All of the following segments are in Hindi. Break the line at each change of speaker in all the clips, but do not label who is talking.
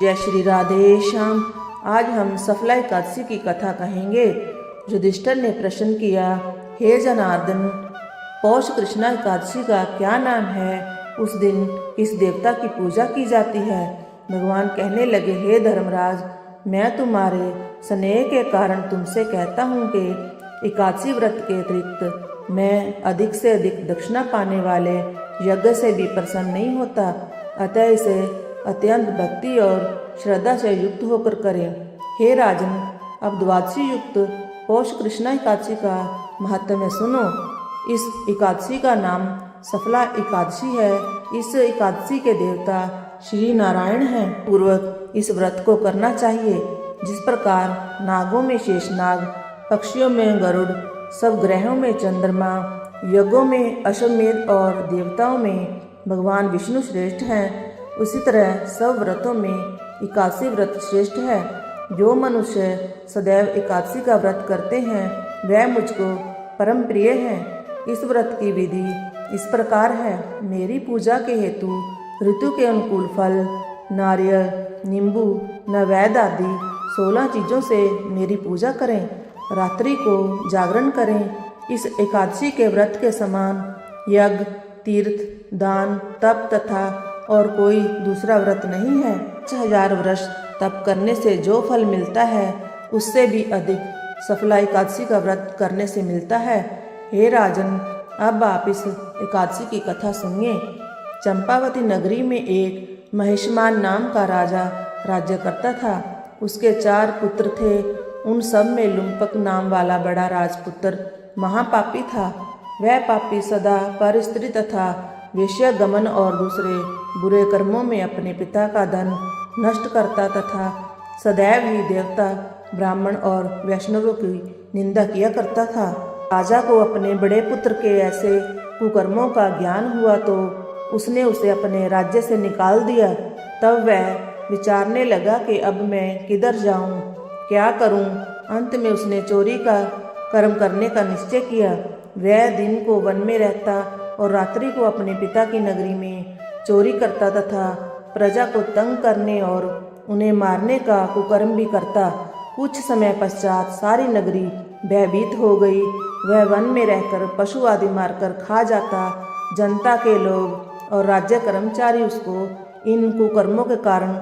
जय श्री राधे श्याम। आज हम सफला एकादशी की कथा कहेंगे। युधिष्ठिर ने प्रश्न किया, हे जनार्दन, पौष कृष्णा एकादशी का क्या नाम है? उस दिन किस देवता की पूजा की जाती है? भगवान कहने लगे, हे धर्मराज, मैं तुम्हारे स्नेह के कारण तुमसे कहता हूँ कि एकादशी व्रत के अतिरिक्त मैं अधिक से अधिक दक्षिणा पाने वाले यज्ञ से भी प्रसन्न नहीं होता। अतः इसे अत्यंत भक्ति और श्रद्धा से युक्त होकर करें। हे राजन, अब द्वादशी युक्त पौष कृष्णा एकादशी का महत्व सुनो। इस एकादशी का नाम सफला एकादशी है। इस एकादशी के देवता श्री नारायण हैं। पूर्वक इस व्रत को करना चाहिए। जिस प्रकार नागों में शेषनाग, पक्षियों में गरुड़, सब ग्रहों में चंद्रमा, यज्ञों में अश्वमेध और देवताओं में भगवान विष्णु श्रेष्ठ हैं, उसी तरह सब व्रतों में एकादशी व्रत श्रेष्ठ है। जो मनुष्य सदैव एकादशी का व्रत करते हैं वह मुझको परम प्रिय है। इस व्रत की विधि इस प्रकार है। मेरी पूजा के हेतु ऋतु के अनुकूल फल, नारियल, नींबू, नैवेद्य आदि 16 चीज़ों से मेरी पूजा करें। रात्रि को जागरण करें। इस एकादशी के व्रत के समान यज्ञ, तीर्थ, दान, तप तथा और कोई दूसरा व्रत नहीं है। 1000 वर्ष तप करने से जो फल मिलता है उससे भी अधिक सफला एकादशी का व्रत करने से मिलता है। हे राजन, अब आप इस एकादशी की कथा सुनिए। चंपावती नगरी में एक महिषमान नाम का राजा राज्य करता था। उसके 4 पुत्र थे। उन सब में लुम्पक नाम वाला बड़ा राजपुत्र महापापी था। वह पापी सदा पर स्त्री तथा वेश्या गमन और दूसरे बुरे कर्मों में अपने पिता का धन नष्ट करता तथा सदैव ही देवता, ब्राह्मण और वैष्णवों की निंदा किया करता था। राजा को अपने बड़े पुत्र के ऐसे कुकर्मों का ज्ञान हुआ तो उसने उसे अपने राज्य से निकाल दिया। तब वह विचारने लगा कि अब मैं किधर जाऊं, क्या करूं। अंत में उसने चोरी का कर्म करने का निश्चय किया। वह दिन को वन में रहता और रात्रि को अपने पिता की नगरी में चोरी करता तथा प्रजा को तंग करने और उन्हें मारने का कुकर्म भी करता। कुछ समय पश्चात सारी नगरी भयभीत हो गई। वह वन में रहकर पशु आदि मारकर खा जाता। जनता के लोग और राज्य कर्मचारी उसको इन कुकर्मों के कारण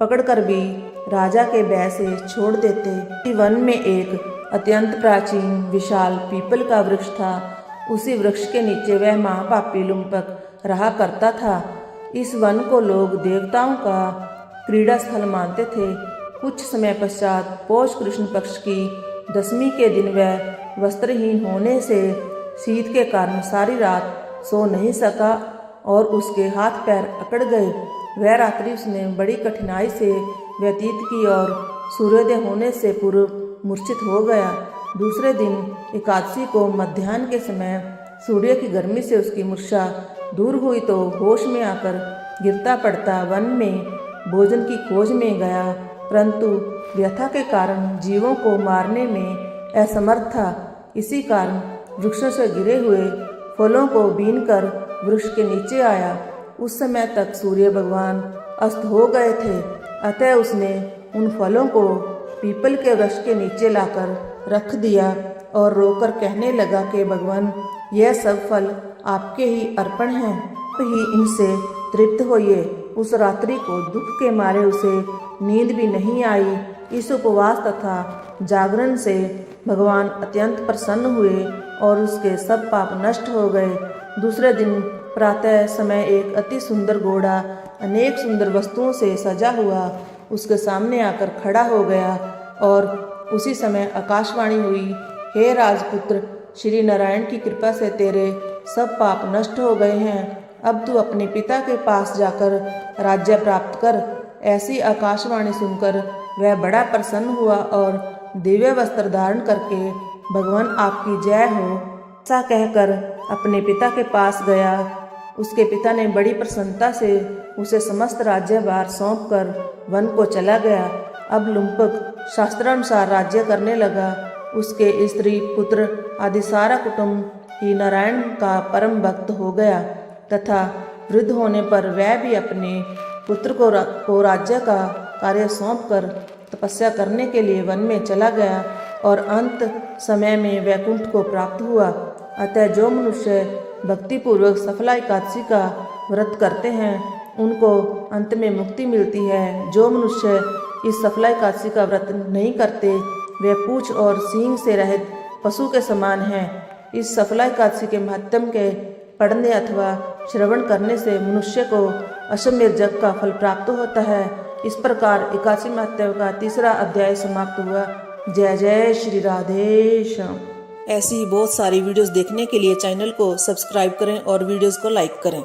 पकड़कर भी राजा के भय से छोड़ देते। वन में एक अत्यंत प्राचीन विशाल पीपल का वृक्ष था। उसी वृक्ष के नीचे वह महापापी लुम्पक रहा करता था। इस वन को लोग देवताओं का क्रीड़ा स्थल मानते थे। कुछ समय पश्चात पौष कृष्ण पक्ष की 10वीं के दिन वह वस्त्रहीन होने से शीत के कारण सारी रात सो नहीं सका और उसके हाथ पैर अकड़ गए। वह रात्रि उसने बड़ी कठिनाई से व्यतीत की और सूर्योदय होने से पूर्व मूर्छित हो गया। दूसरे दिन एकादशी को मध्याह्न के समय सूर्य की गर्मी से उसकी मूर्छा दूर हुई तो होश में आकर गिरता पड़ता वन में भोजन की खोज में गया, परंतु व्यथा के कारण जीवों को मारने में असमर्थ था। इसी कारण वृक्षों से गिरे हुए फलों को बीनकर वृक्ष के नीचे आया। उस समय तक सूर्य भगवान अस्त हो गए थे। अतः उसने उन फलों को पीपल के वृक्ष के नीचे लाकर रख दिया और रोकर कहने लगा कि भगवान, यह सब फल आपके ही अर्पण हैं, आप ही इनसे तृप्त होइए। उस रात्रि को दुख के मारे उसे नींद भी नहीं आई। इस उपवास तथा जागरण से भगवान अत्यंत प्रसन्न हुए और उसके सब पाप नष्ट हो गए। दूसरे दिन प्रातः समय एक अति सुंदर घोड़ा अनेक सुंदर वस्तुओं से सजा हुआ उसके सामने आकर खड़ा हो गया और उसी समय आकाशवाणी हुई, हे राजपुत्र, श्री नारायण की कृपा से तेरे सब पाप नष्ट हो गए हैं। अब तू अपने पिता के पास जाकर राज्य प्राप्त कर। ऐसी आकाशवाणी सुनकर वह बड़ा प्रसन्न हुआ और दिव्य वस्त्र धारण करके भगवान आपकी जय हो ऐसा कहकर अपने पिता के पास गया। उसके पिता ने बड़ी प्रसन्नता से उसे समस्त राज्यभार सौंपकर वन को चला गया। अब लुम्पक शास्त्रानुसार राज्य करने लगा। उसके स्त्री, पुत्र आदि सारा कुटुंब ही नारायण का परम भक्त हो गया तथा वृद्ध होने पर वह भी अपने पुत्र को राज्य का कार्य सौंपकर तपस्या करने के लिए वन में चला गया और अंत समय में वैकुंठ को प्राप्त हुआ। अतः जो मनुष्य भक्तिपूर्वक सफला एकादशी का व्रत करते हैं उनको अंत में मुक्ति मिलती है। जो मनुष्य इस सफला एकादशी का व्रत नहीं करते वे पूंछ और सींग से रहित पशु के समान हैं। इस सफला एकादशी के महात्म्य के पढ़ने अथवा श्रवण करने से मनुष्य को अश्वमेध यज्ञ का फल प्राप्त होता है। इस प्रकार एकादशी महात्म्य का 3रा अध्याय समाप्त हुआ। जय जय श्री राधेश्याम। ऐसी ही बहुत सारी वीडियोस देखने के लिए चैनल को सब्सक्राइब करें और वीडियोस को लाइक करें।